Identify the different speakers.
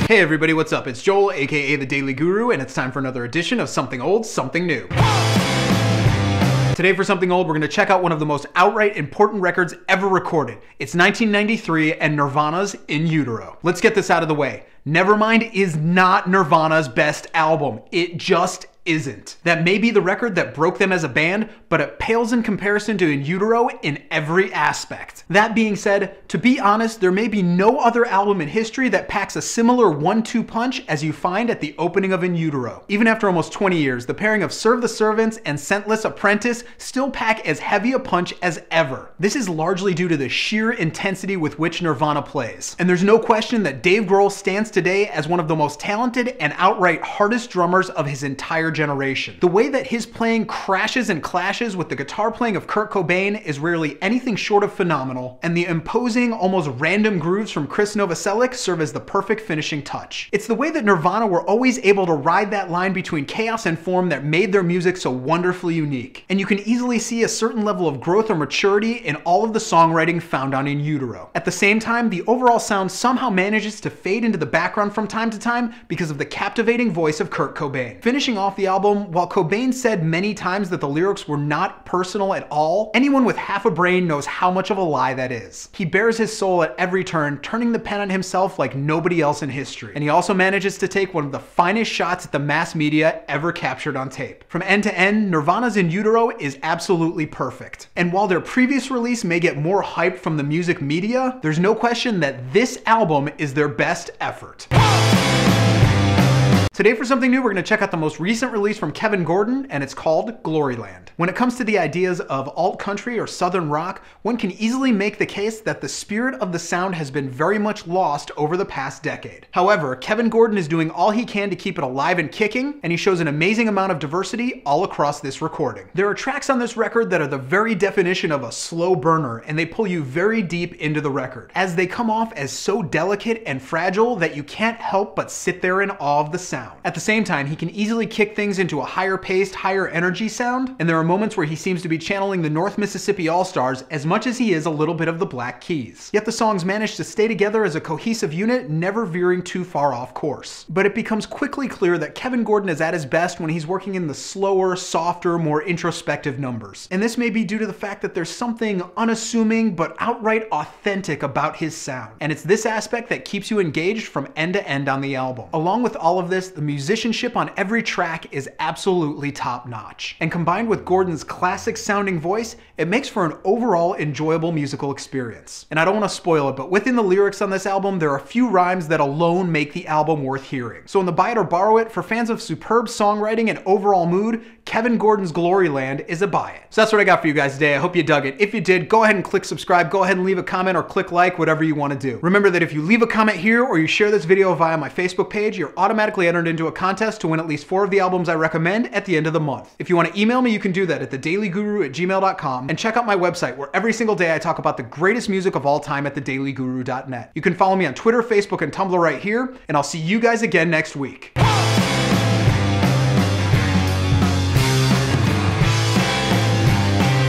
Speaker 1: Hey everybody, what's up? It's Joel, aka The Daily Guru, and it's time for another edition of Something Old, Something New. Today for Something Old, we're going to check out one of the most outright important records ever recorded. It's 1993 and Nirvana's In Utero. Let's get this out of the way. Nevermind is not Nirvana's best album. It just isn't. That may be the record that broke them as a band, but it pales in comparison to In Utero in every aspect. That being said, to be honest, there may be no other album in history that packs a similar 1-2 punch as you find at the opening of In Utero. Even after almost 20 years, the pairing of Serve the Servants and Scentless Apprentice still pack as heavy a punch as ever. This is largely due to the sheer intensity with which Nirvana plays. And there's no question that Dave Grohl stands today as one of the most talented and outright hardest drummers of his entire generation. The way that his playing crashes and clashes with the guitar playing of Kurt Cobain is rarely anything short of phenomenal, and the imposing, almost random grooves from Chris Novoselic serve as the perfect finishing touch. It's the way that Nirvana were always able to ride that line between chaos and form that made their music so wonderfully unique. And you can easily see a certain level of growth or maturity in all of the songwriting found on In Utero. At the same time, the overall sound somehow manages to fade into the background from time to time because of the captivating voice of Kurt Cobain. Finishing off the album, while Cobain said many times that the lyrics were not personal at all, anyone with half a brain knows how much of a lie that is. He bears his soul at every turn, turning the pen on himself like nobody else in history. And he also manages to take one of the finest shots at the mass media ever captured on tape. From end to end, Nirvana's In Utero is absolutely perfect. And while their previous release may get more hype from the music media, there's no question that this album is their best effort. Today for Something New, we're going to check out the most recent release from Kevin Gordon, and it's called Gloryland. When it comes to the ideas of alt-country or southern rock, one can easily make the case that the spirit of the sound has been very much lost over the past decade. However, Kevin Gordon is doing all he can to keep it alive and kicking, and he shows an amazing amount of diversity all across this recording. There are tracks on this record that are the very definition of a slow burner, and they pull you very deep into the record, as they come off as so delicate and fragile that you can't help but sit there in awe of the sound. At the same time, he can easily kick things into a higher paced, higher energy sound, and there are moments where he seems to be channeling the North Mississippi All-Stars as much as he is a little bit of the Black Keys. Yet the songs manage to stay together as a cohesive unit, never veering too far off course. But it becomes quickly clear that Kevin Gordon is at his best when he's working in the slower, softer, more introspective numbers. And this may be due to the fact that there's something unassuming but outright authentic about his sound. And it's this aspect that keeps you engaged from end to end on the album. Along with all of this, the musicianship on every track is absolutely top-notch. And combined with Gordon's classic sounding voice, it makes for an overall enjoyable musical experience. And I don't want to spoil it, but within the lyrics on this album, there are a few rhymes that alone make the album worth hearing. So in the buy it or borrow it, for fans of superb songwriting and overall mood, Kevin Gordon's Gloryland is a buy it. So that's what I got for you guys today. I hope you dug it. If you did, go ahead and click subscribe, go ahead and leave a comment or click like, whatever you want to do. Remember that if you leave a comment here or you share this video via my Facebook page, you're automatically entered into a contest to win at least 4 of the albums I recommend at the end of the month. If you want to email me, you can do that at thedailyguru@gmail.com, and check out my website where every single day I talk about the greatest music of all time at thedailyguru.net. You can follow me on Twitter, Facebook, and Tumblr right here, and I'll see you guys again next week.